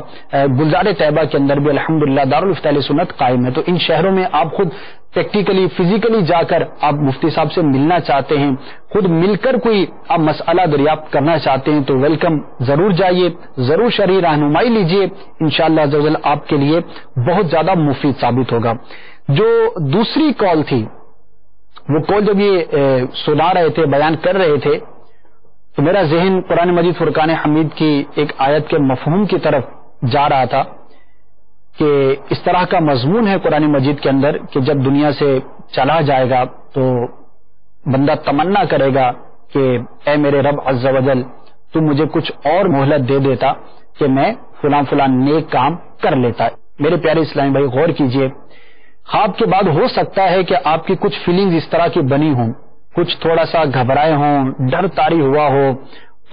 گلزار طیبہ کے اندر بھی الحمدللہ دارالفتہ اہل سنت قائم ہے۔ تو ان شہروں میں آپ خود پریکٹیکلی فزیکلی جا کر آپ مفتی صاحب سے ملنا چاہتے ہیں، خود مل کر کوئی آپ مسئلہ دریافت کرنا چاہتے ہیں تو ویلکم، ضرور جائیے، ضرور شرعی رہنمائی لیجیے، انشاءاللہ عز و جل آپ کے لیے بہت زیادہ مفید ثابت ہوگا۔ جو دوسری کال تھی وہ کال جب یہ سنا رہے تھے، بیان کر رہے تھے تو میرا ذہن قرآن مجید فرقان حمید کی ایک آیت کے مفہوم کی طرف جا رہا تھا کہ اس طرح کا مضمون ہے قرآن مجید کے اندر کہ جب دنیا سے چلا جائے گا تو بندہ تمنا کرے گا کہ اے میرے رب عز و جل تو مجھے کچھ اور مہلت دے دیتا کہ میں فلاں فلاں نیک کام کر لیتا۔ میرے پیارے اسلامی بھائی غور کیجئے، خواب کے بعد ہو سکتا ہے کہ آپ کی کچھ فیلنگز اس طرح کی بنی ہوں، کچھ تھوڑا سا گھبرائے ہوں، ڈر طاری ہوا ہو،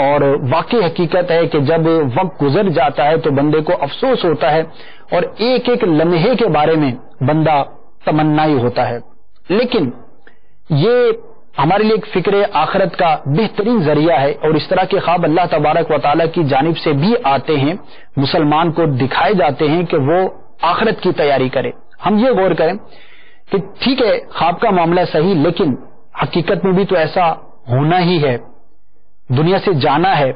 اور واقعی حقیقت ہے کہ جب وقت گزر جاتا ہے تو بندے کو افسوس ہوتا ہے اور ایک ایک لمحے کے بارے میں بندہ تمنائی ہوتا ہے۔ لیکن یہ ہمارے لیے ایک فکر آخرت کا بہترین ذریعہ ہے اور اس طرح کے خواب اللہ تبارک و تعالیٰ کی جانب سے بھی آتے ہیں، مسلمان کو دکھائے جاتے ہیں کہ وہ آخرت کی تیاری کرے۔ ہم یہ غور کریں کہ ٹھیک ہے خواب کا معاملہ صحیح، لیکن حقیقت میں بھی تو ایسا ہونا ہی ہے، دنیا سے جانا ہے،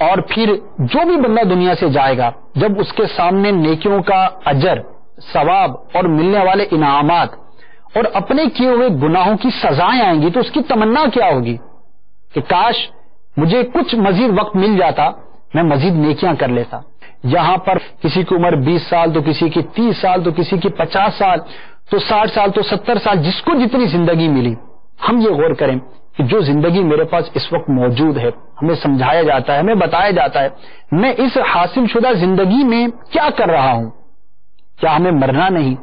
اور پھر جو بھی بندہ دنیا سے جائے گا جب اس کے سامنے نیکیوں کا اجر، ثواب اور ملنے والے انعامات اور اپنے کیے ہوئے گناہوں کی سزائیں آئیں گی تو اس کی تمنا کیا ہوگی کہ کاش مجھے کچھ مزید وقت مل جاتا، میں مزید نیکیاں کر لیتا۔ یہاں پر کسی کی عمر 20 سال تو کسی کی 30 سال تو کسی کی 50 سال تو 60 سال تو 70 سال، جس کو جتنی زندگی ملی۔ ہم یہ غور کریں کہ جو زندگی میرے پاس اس وقت موجود ہے، ہمیں سمجھایا جاتا ہے، ہمیں بتایا جاتا ہے میں اس حاصل شدہ زندگی میں کیا کر رہا ہوں، کیا ہمیں مرنا نہیں؟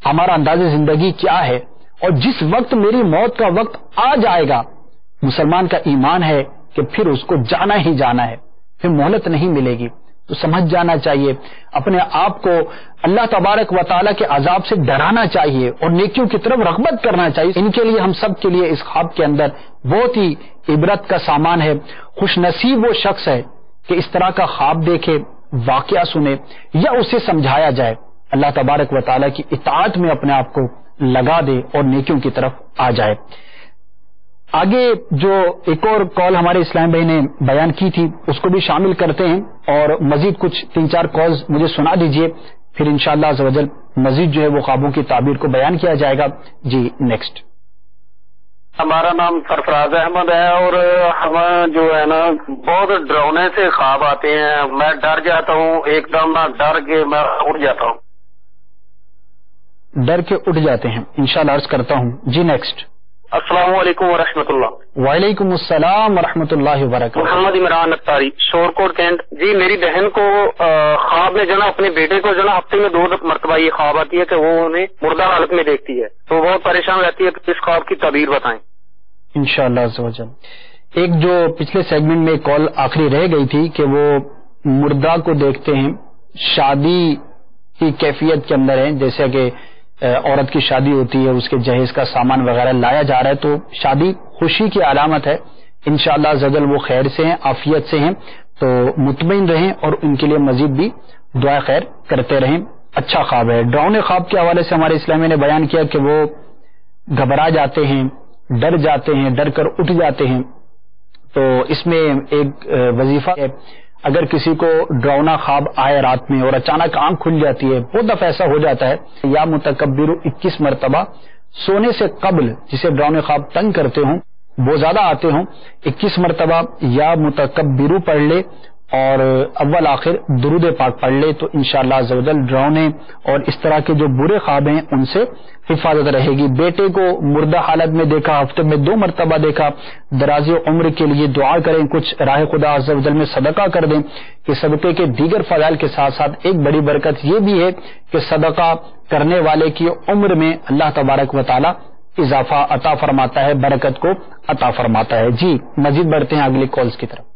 ہمارا انداز زندگی کیا ہے؟ اور جس وقت میری موت کا وقت آ جائے گا، مسلمان کا ایمان ہے کہ پھر اس کو جانا ہی جانا ہے، پھر مہلت نہیں ملے گی۔ تو سمجھ جانا چاہیے، اپنے آپ کو اللہ تبارک و تعالیٰ کے عذاب سے ڈرانا چاہیے اور نیکیوں کی طرف رغبت کرنا چاہیے۔ ان کے لیے ہم سب کے لیے اس خواب کے اندر بہت ہی عبرت کا سامان ہے۔ خوش نصیب وہ شخص ہے کہ اس طرح کا خواب دیکھے، واقعہ سنے یا اسے سمجھایا جائے، اللہ تبارک و تعالیٰ کی اطاعت میں اپنے آپ کو لگا دے اور نیکیوں کی طرف آ جائے۔ آگے جو ایک اور کال ہمارے اسلام بھائی نے بیان کی تھی اس کو بھی شامل کرتے ہیں اور مزید کچھ 3-4 کالز مجھے سنا دیجئے، پھر انشاءاللہ عز و جل مزید جو ہے وہ خوابوں کی تعبیر کو بیان کیا جائے گا۔ جی نیکسٹ۔ ہمارا نام سرفراز احمد ہے اور ہم جو ہے نا بہت ڈرونے سے خواب آتے ہیں، میں ڈر جاتا ہوں، ایک دم ڈر کے میں اٹھ جاتا ہوں۔ ڈر کے اٹھ جاتے ہیں، انشاءاللہ عرض کرتا ہوں۔ جی نیکسٹ۔ السلام علیکم ورحمۃ اللہ۔ وعلیکم السلام ورحمۃ اللہ وبرکاتہ۔ محمد عمران اختاری، شور کوٹ کینٹ۔ جی میری بہن کو خواب میں جو نا اپنے بیٹے کو جو نا ہفتے میں 2 مرتبہ یہ خواب آتی ہے کہ وہ انہیں مردہ حالت میں دیکھتی ہے، تو بہت پریشان رہتی ہے کہ اس خواب کی تعبیر بتائیں۔ انشاءاللہ عز و جل۔ ایک جو پچھلے سیگمنٹ میں کال آخری رہ گئی تھی کہ وہ مردہ کو دیکھتے ہیں، شادی کی کیفیت کے اندر ہیں، جیسے کہ عورت کی شادی ہوتی ہے، اس کے جہیز کا سامان وغیرہ لایا جا رہا ہے، تو شادی خوشی کی علامت ہے۔ انشاءاللہ عز و جل وہ خیر سے ہیں، عافیت سے ہیں، تو مطمئن رہیں اور ان کے لیے مزید بھی دعا خیر کرتے رہیں۔ اچھا خواب ہے۔ ڈراؤنے خواب کے حوالے سے ہمارے اسلامی نے بیان کیا کہ وہ گھبرا جاتے ہیں، ڈر جاتے ہیں، ڈر کر اٹھ جاتے ہیں، تو اس میں ایک وظیفہ ہے اگر کسی کو ڈراؤنا خواب آئے رات میں اور اچانک آنکھ کھل جاتی ہے، بہت دفعہ ایسا ہو جاتا ہے، یا متکبر 21 مرتبہ سونے سے قبل جسے ڈراؤنے خواب تنگ کرتے ہوں، وہ زیادہ آتے ہوں، 21 مرتبہ یا متکبر پڑھ لے اور اول آخر درود پاک پڑھ لے، تو انشاءاللہ عز و جل ڈراؤنے اور اس طرح کے جو برے خواب ہیں ان سے حفاظت رہے گی۔ بیٹے کو مردہ حالت میں دیکھا، ہفتے میں 2 مرتبہ دیکھا، دراز عمر کے لیے دعا کریں، کچھ راہ خدا عز و جل میں صدقہ کر دیں، کہ صدقے کے دیگر فضائل کے ساتھ ساتھ ایک بڑی برکت یہ بھی ہے کہ صدقہ کرنے والے کی عمر میں اللہ تبارک و تعالی اضافہ عطا فرماتا ہے، برکت کو عطا فرماتا ہے۔ جی مزید بڑھتے ہیں اگلی کالز کی طرف۔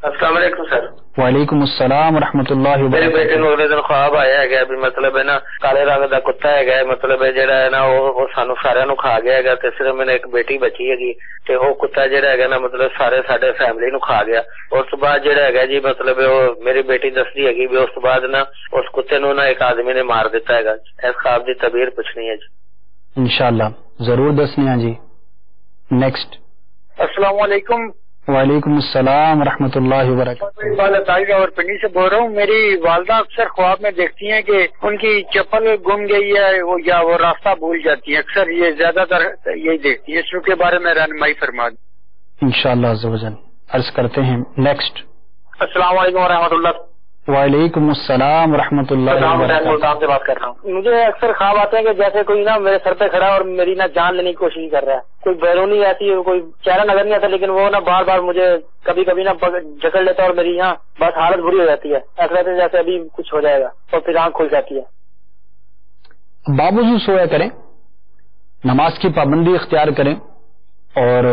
السلام علیکم سر۔ وعلیکم السلام ورحمۃ اللہ میرے وبرکاتہ۔ بیٹے نو اگلے دن خواب آیا ہے بھی مطلب ہے نا کالے رنگ دا کتا ہے، مطلب ہے جڑا ہے نا وہ سانو سارے نو کھا گیا ہے، تے صرف میں نے ایک بیٹی بچی ہے تے وہ کتا جڑا ہے نا مطلب سارے ساڈے فیملی نو کھا گیا۔ اس تو بعد جڑا ہے جی مطلب وہ میری بیٹی دسدی ہے بھی اس تو بعد نا اس کتے نو نا ایک آدمی نے مار دیتا ہے۔ اس خواب دی تعبیر پوچھنی ہے جی۔ انشاءاللہ ضرور دسنے ہیں جی۔ نیکسٹ۔ السلام علیکم۔ وعلیکم السلام ورحمۃ اللہ وبرکاتہ۔ اور پنڈی سے بول رہا ہوں، میری والدہ اکثر خواب میں دیکھتی ہیں کہ ان کی چپل گم گئی ہے یا وہ راستہ بھول جاتی ہیں، اکثر یہ زیادہ تر یہی دیکھتی ہیں، اس کے بارے میں رہنمائی فرما دیں انشاءاللہ عز و جل۔ عرض کرتے ہیں نیکسٹ۔ السلام علیکم ورحمۃ اللہ۔ وعلیکم السلام ورحمۃ اللہ وبرکاتہ۔ ملتان سے بات کر رہا ہوں۔ مجھے اکثر خواب آتے ہیں کہ جیسے کوئی نا میرے سر پہ کھڑا ہے اور میری نا جان لینے کی کوشش کر رہا ہے، کوئی بیرونی ایسی کوئی چہرہ نظر نہیں آتا، لیکن وہ نا بار بار مجھے کبھی کبھی نا جکڑ لیتا ہے اور میری یہاں بس حالت بری ہو جاتی ہے، ایسا لگتا ہے جیسے ابھی کچھ ہو جائے گا اور پھر آنکھ کھل جاتی ہے۔ باوجود سویا کریں، نماز کی پابندی اختیار کریں اور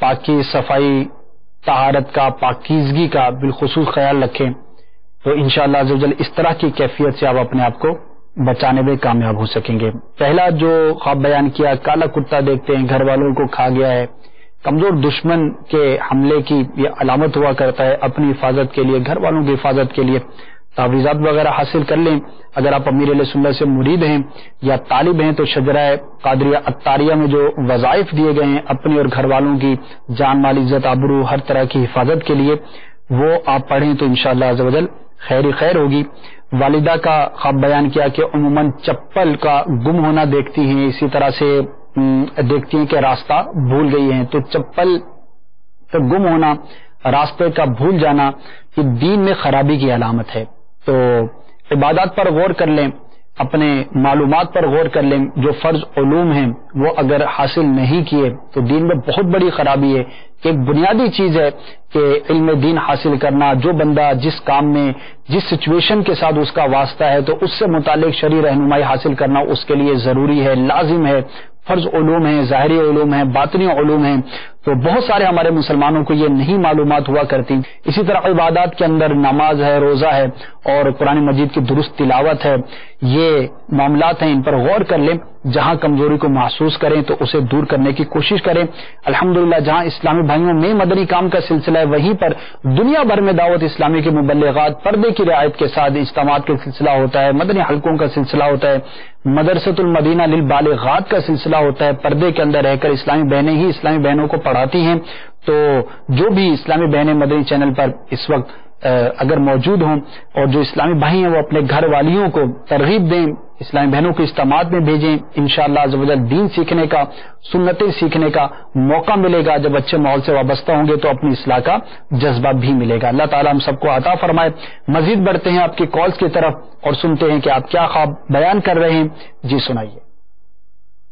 پاکی صفائی طہارت کا پاکیزگی کا بالخصوص خیال رکھیں، تو انشاءاللہ عز و جل اس طرح کی کیفیت سے آپ اپنے آپ کو بچانے میں کامیاب ہو سکیں گے۔ پہلا جو خواب بیان کیا، کالا کتا دیکھتے ہیں، گھر والوں کو کھا گیا ہے، کمزور دشمن کے حملے کی یہ علامت ہوا کرتا ہے۔ اپنی حفاظت کے لیے، گھر والوں کی حفاظت کے لیے تعویذات وغیرہ حاصل کر لیں۔ اگر آپ امیر علیہ سنت سے مرید ہیں یا طالب ہیں تو شجرہ قادریہ عطاریہ میں جو وظائف دیے گئے ہیں اپنی اور گھر والوں کی جان مال عزت آبرو ہر طرح کی حفاظت کے لیے، وہ آپ پڑھیں تو انشاءاللہ عز و جل خیر ہی خیر ہوگی۔ والدہ کا خواب بیان کیا کہ عموماً چپل کا گم ہونا دیکھتی ہیں، اسی طرح سے دیکھتی ہیں کہ راستہ بھول گئی ہیں، تو چپل کا گم ہونا، راستے کا بھول جانا یہ دین میں خرابی کی علامت ہے۔ تو عبادات پر غور کر لیں، اپنے معلومات پر غور کر لیں، جو فرض علوم ہیں وہ اگر حاصل نہیں کیے تو دین میں بہت بڑی خرابی ہے۔ ایک بنیادی چیز ہے کہ علم دین حاصل کرنا، جو بندہ جس کام میں جس سچویشن کے ساتھ اس کا واسطہ ہے تو اس سے متعلق شرعی رہنمائی حاصل کرنا اس کے لیے ضروری ہے، لازم ہے۔ فرض علوم ہیں، ظاہری علوم ہیں، باطنی علوم ہیں، تو بہت سارے ہمارے مسلمانوں کو یہ نہیں معلومات ہوا کرتی۔ اسی طرح عبادات کے اندر نماز ہے، روزہ ہے اور قرآن مجید کی درست تلاوت ہے، یہ معاملات ہیں، ان پر غور کر لیں۔ جہاں کمزوری کو محسوس کریں تو اسے دور کرنے کی کوشش کریں۔ الحمدللہ جہاں اسلامی بھائیوں میں مدنی کام کا سلسلہ ہے وہیں پر دنیا بھر میں دعوت اسلامی کے مبلغات پردے کی رعایت کے ساتھ اجتماعات کا سلسلہ ہوتا ہے، مدنی حلقوں کا سلسلہ ہوتا ہے، مدرسۃ المدینہ للبالغات کا سلسلہ ہوتا ہے۔ پردے کے اندر رہ کر اسلامی بہنیں ہی اسلامی بہنوں کو پڑھاتی ہیں، تو جو بھی اسلامی بہنیں مدنی چینل پر اس وقت اگر موجود ہوں اور جو اسلامی بھائی ہیں وہ اپنے گھر والیوں کو ترغیب دیں، اسلامی بہنوں کو اجتماعات میں بھیجیں، انشاءاللہ عز و جل دین سیکھنے کا، سنتیں سیکھنے کا موقع ملے گا۔ جب اچھے ماحول سے وابستہ ہوں گے تو اپنی اصلاح کا جذبہ بھی ملے گا۔ اللہ تعالیٰ ہم سب کو عطا فرمائے۔ مزید بڑھتے ہیں آپ کی کالز کی طرف اور سنتے ہیں کہ آپ کیا خواب بیان کر رہے ہیں۔ جی سنائیے۔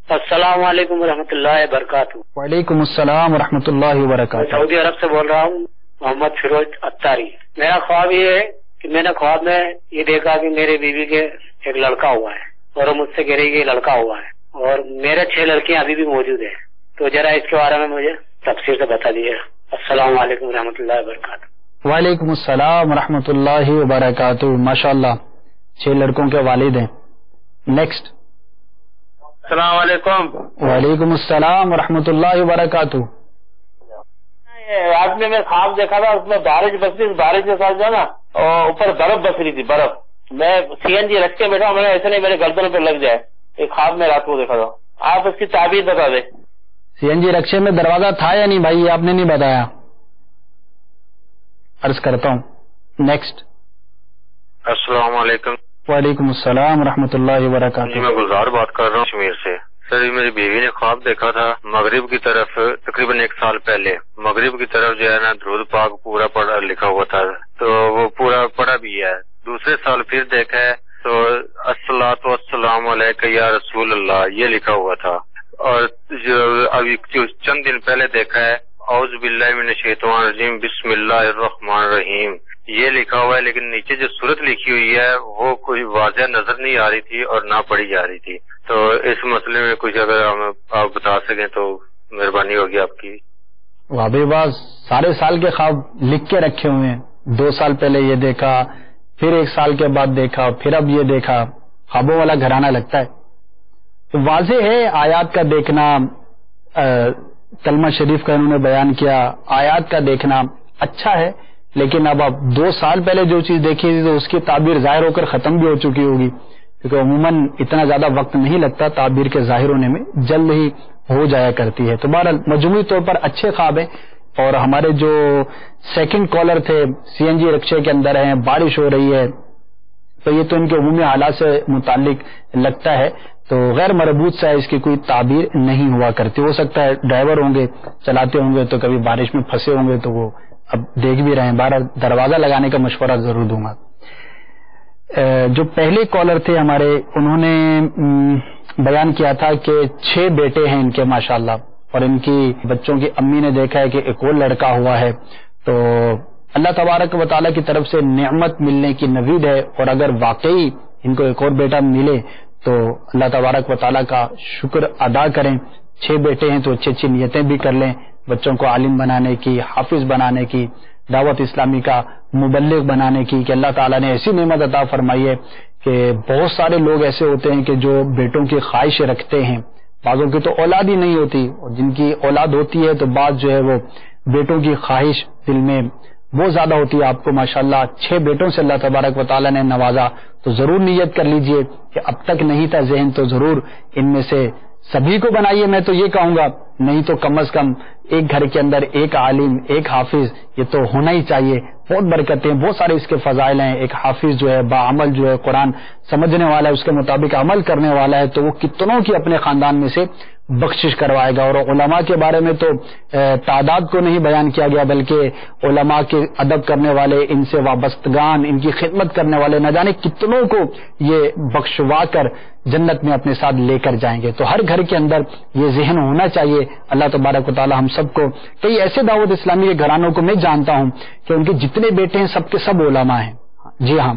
السلام علیکم ورحمۃ اللہ وبرکاتہ۔ وعلیکم السلام ورحمۃ اللہ وبرکاتہ۔ سعودی عرب سے بول رہا ہوں، محمد فیروز عطاری۔ میرا خواب یہ ہے کہ میں نے خواب میں یہ دیکھا کہ میرے بیوی کے ایک لڑکا ہوا ہے اور وہ مجھ سے کہہ رہی کہ لڑکا ہوا ہے، اور میرے 6 لڑکیاں ابھی بھی موجود ہیں، تو ذرا اس کے بارے میں مجھے تفصیل سے بتا دیجیے۔ السلام علیکم ورحمۃ اللہ وبرکاتہ۔ وعلیکم السلام ورحمۃ اللہ وبرکاتہ۔ ماشاءاللہ 6 لڑکوں کے والد ہیں۔ نیکسٹ۔ السلام علیکم۔ وعلیکم السلام ورحمۃ اللہ وبرکاتہ۔ رات میں خواب دیکھا تھا، اس میں بارش بس رہی، بارش کے ساتھ جو ہے نا اوپر برف بس رہی تھی، برف۔ میں CNG رکھ کے بیٹھا، میں نے ایسے نہیں میرے گردن پہ لگ جائے، ایک خواب میں رات کو دیکھا تھا۔ آپ اس کی تعبیر بتا دیں۔ CNG رکشے میں دروازہ تھا یا نہیں بھائی؟ آپ نے نہیں بتایا۔ عرض کرتا ہوں. نیکسٹ. السلام علیکم. وعلیکم السلام ورحمۃ اللہ وبرکاتہ. جی میں گلزار بات کر رہا ہوں کشمیر سے. سر میری بیوی نے خواب دیکھا تھا مغرب کی طرف تقریباً 1 سال پہلے. مغرب کی طرف جو ہے نا درود پاک پورا پڑھا لکھا ہوا تھا تو وہ پورا پڑھا بھی ہے. دوسرے سال پھر دیکھا ہے تو الصلاۃ والسلام علیک یا رسول اللہ یہ لکھا ہوا تھا. اور جو ابھی چند دن پہلے دیکھا ہے اعوذ باللہ من الشیطان الرجیم بسم اللہ الرحمن الرحیم یہ لکھا ہوا ہے، لیکن نیچے جو صورت لکھی ہوئی ہے وہ کوئی واضح نظر نہیں آ رہی تھی اور نہ پڑھی جا رہی تھی. تو اس مسئلے میں کچھ اگر آپ بتا سکیں تو مہربانی ہوگی آپ کی. وابے باز سارے سال کے خواب لکھ کے رکھے ہوئے ہیں. 2 سال پہلے یہ دیکھا، پھر 1 سال کے بعد دیکھا، پھر اب یہ دیکھا. خوابوں والا گھرانہ لگتا ہے. تو واضح ہے آیات کا دیکھنا، کلمہ شریف کا انہوں نے بیان کیا، آیات کا دیکھنا اچھا ہے، لیکن اب آپ 2 سال پہلے جو چیز دیکھی تھی تو اس کی تعبیر ظاہر ہو کر ختم بھی ہو چکی ہوگی، کیونکہ عموماً اتنا زیادہ وقت نہیں لگتا تعبیر کے ظاہر ہونے میں، جلد ہی ہو جایا کرتی ہے. تو بہرحال مجموعی طور پر اچھے خواب ہیں. اور ہمارے جو سیکنڈ کالر تھے CNG رکشے کے اندر ہیں، بارش ہو رہی ہے، تو یہ تو ان کے عمومی حالات سے متعلق لگتا ہے، تو غیر مربوط سے اس کی کوئی تعبیر نہیں ہوا کرتی. ہو سکتا ہے ڈرائیور ہوں گے، چلاتے ہوں گے تو کبھی بارش میں پھنسے ہوں گے تو وہ اب دیکھ بھی رہے ہیں. بہرحال دروازہ لگانے کا مشورہ ضرور دوں گا. جو پہلے کالر تھے ہمارے، انہوں نے بیان کیا تھا کہ 6 بیٹے ہیں ان کے ماشاءاللہ، اور ان کی بچوں کی امی نے دیکھا ہے کہ ایک اور لڑکا ہوا ہے. تو اللہ تبارک و تعالیٰ کی طرف سے نعمت ملنے کی نوید ہے، اور اگر واقعی ان کو ایک اور بیٹا ملے تو اللہ تبارک و تعالیٰ کا شکر ادا کریں. 6 بیٹے ہیں تو اچھی نیتیں بھی کر لیں، بچوں کو عالم بنانے کی، حافظ بنانے کی، دعوت اسلامی کا مبلغ بنانے کی، کہ اللہ تعالیٰ نے ایسی نعمت عطا فرمائی ہے کہ بہت سارے لوگ ایسے ہوتے ہیں کہ جو بیٹوں کی خواہش رکھتے ہیں. بعضوں کی تو اولاد ہی نہیں ہوتی، اور جن کی اولاد ہوتی ہے تو بعض جو ہے وہ بیٹوں کی خواہش دل میں بہت زیادہ ہوتی ہے. آپ کو ماشاءاللہ 6 بیٹوں سے اللہ تبارک و تعالیٰ نے نوازا، تو ضرور نیت کر لیجئے کہ اب تک نہیں تھا ذہن تو ضرور ان میں سے سبھی کو بنائیے. میں تو یہ کہوں گا نہیں تو کم از کم ایک گھر کے اندر ایک عالم، ایک حافظ یہ تو ہونا ہی چاہیے. بہت برکتیں، بہت سارے اس کے فضائل ہیں. ایک حافظ جو ہے باعمل جو ہے قرآن سمجھنے والا ہے، اس کے مطابق عمل کرنے والا ہے، تو وہ کتنوں کی اپنے خاندان میں سے بخشش کروائے گا. اور علماء کے بارے میں تو تعداد کو نہیں بیان کیا گیا، بلکہ علماء کے ادب کرنے والے، ان سے وابستگان، ان کی خدمت کرنے والے نہ جانے کتنوں کو یہ بخشوا کر جنت میں اپنے ساتھ لے کر جائیں گے. تو ہر گھر کے اندر یہ ذہن ہونا چاہیے. اللہ تبارک و تعالی ہم سب کو، کئی ایسے دعوت اسلامی کے گھرانوں کو میں جانتا ہوں کہ ان کے جتنے بیٹے ہیں سب کے سب علماء ہیں. جی ہاں،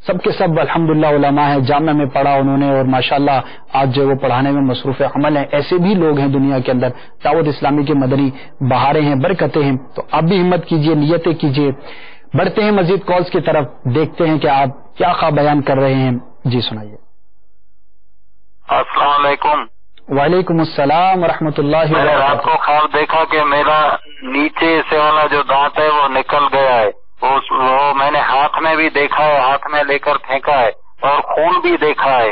سب کے سب الحمدللہ علماء ہیں. جامعہ میں پڑھا انہوں نے، اور ماشاءاللہ آج جو وہ پڑھانے میں مصروف عمل ہیں. ایسے بھی لوگ ہیں دنیا کے اندر. دعوت اسلامی کی مدنی بہاریں ہیں، برکتیں ہیں. تو آپ بھی ہمت کیجئے، نیتیں کیجئے. بڑھتے ہیں مزید کالز کی طرف، دیکھتے ہیں کہ آپ کیا خواب بیان کر رہے ہیں. جی سنائیے. السلام علیکم. وعلیکم السلام ورحمۃ اللہ میں نے رات کو خواب دیکھا کہ میرا نیچے سے والا جو دانت ہے وہ نکل گیا ہے. وہ میں نے ہاتھ میں بھی دیکھا ہے، ہاتھ میں لے کر پھینکا ہے، اور خون بھی دیکھا ہے.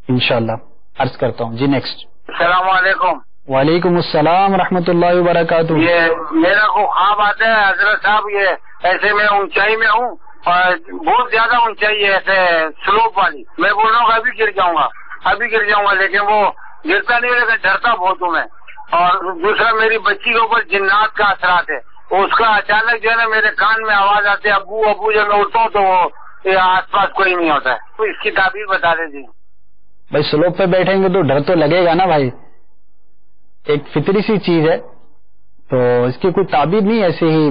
انشاءاللہ عرض کرتا ہوں. جی نیکسٹ. السلام علیکم. وعلیکم السلام ورحمۃ اللہ وبرکاتہ. یہ میرا کو خواب آتا ہے حضرت صاحب، یہ ایسے میں اونچائی میں ہوں اور بہت زیادہ اونچائی ہے، ایسے سلوپ والی. میں بول رہا ہوں ابھی گر جاؤں گا، ابھی گر جاؤں گا، لیکن وہ گرتا نہیں، لیکن ڈرتا بہت ہوں میں. اور دوسرا میری بچی کے اوپر جنات کا اثرات ہے. اس کا اچانک جو ہے نا میرے کان میں آواز آتی ہے ابو ابو. جب میں اٹھتا ہوں تو وہ آس پاس کوئی نہیں ہوتا ہے. تو اس کی تعبیر بتا دیجیے. بھائی سلوپ پہ بیٹھیں گے تو ڈر تو لگے گا نا بھائی، ایک فطری سی چیز ہے، تو اس کی کوئی تعبیر نہیں، ایسے ہی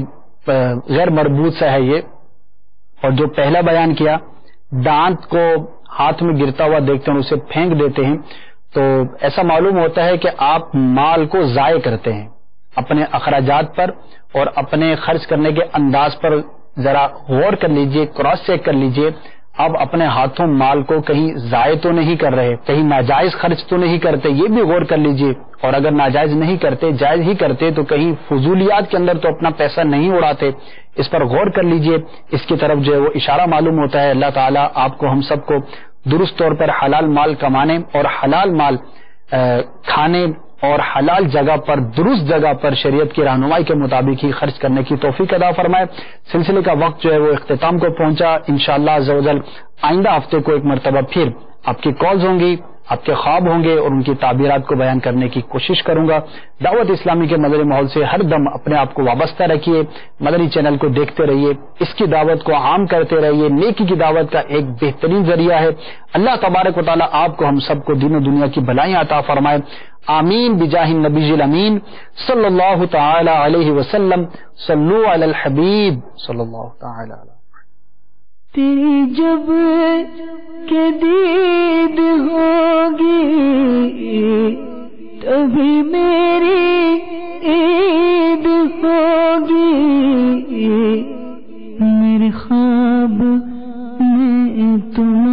غیر مربوط سا ہے یہ. اور جو پہلا بیان کیا دانت کو ہاتھ میں گرتا ہوا دیکھتے ہیں، اسے پھینک دیتے ہیں، تو ایسا معلوم ہوتا ہے کہ آپ مال کو ضائع کرتے ہیں. اپنے اخراجات پر اور اپنے خرچ کرنے کے انداز پر ذرا غور کر لیجئے، کراس چیک کر لیجئے. آپ اپنے ہاتھوں مال کو کہیں ضائع تو نہیں کر رہے، کہیں ناجائز خرچ تو نہیں کرتے، یہ بھی غور کر لیجئے. اور اگر ناجائز نہیں کرتے، جائز ہی کرتے، تو کہیں فضولیات کے اندر تو اپنا پیسہ نہیں اڑاتے. اس پر غور کر لیجئے. اس کی طرف جو ہے وہ اشارہ معلوم ہوتا ہے. اللہ تعالیٰ آپ کو، ہم سب کو درست طور پر حلال مال کمانے اور حلال مال کھانے اور حلال جگہ پر، درست جگہ پر، شریعت کی رہنمائی کے مطابق ہی خرچ کرنے کی توفیق عطا فرمائے۔ سلسلے کا وقت جو ہے وہ اختتام کو پہنچا۔ انشاءاللہ عز و جل آئندہ ہفتے کو ایک مرتبہ پھر آپ کی کالز ہوں گی، آپ کے خواب ہوں گے اور ان کی تعبیرات کو بیان کرنے کی کوشش کروں گا۔ دعوت اسلامی کے مدنی ماحول سے ہر دم اپنے آپ کو وابستہ رکھیے، مدنی چینل کو دیکھتے رہیے، اس کی دعوت کو عام کرتے رہیے، نیکی کی دعوت کا ایک بہترین ذریعہ ہے۔ اللہ تبارک و تعالیٰ آپ کو ہم سب کو دین و دنیا کی بھلائیاں عطا فرمائے، آمین بجاہ النبی الامین صلی اللہ تعالی علیہ وسلم۔ صلو علی الحبیب صلی اللہ تعالی علیہ۔ تیری جب کہ دید ہوگی تبھی میری عید ہوگی، میرے خواب میں تم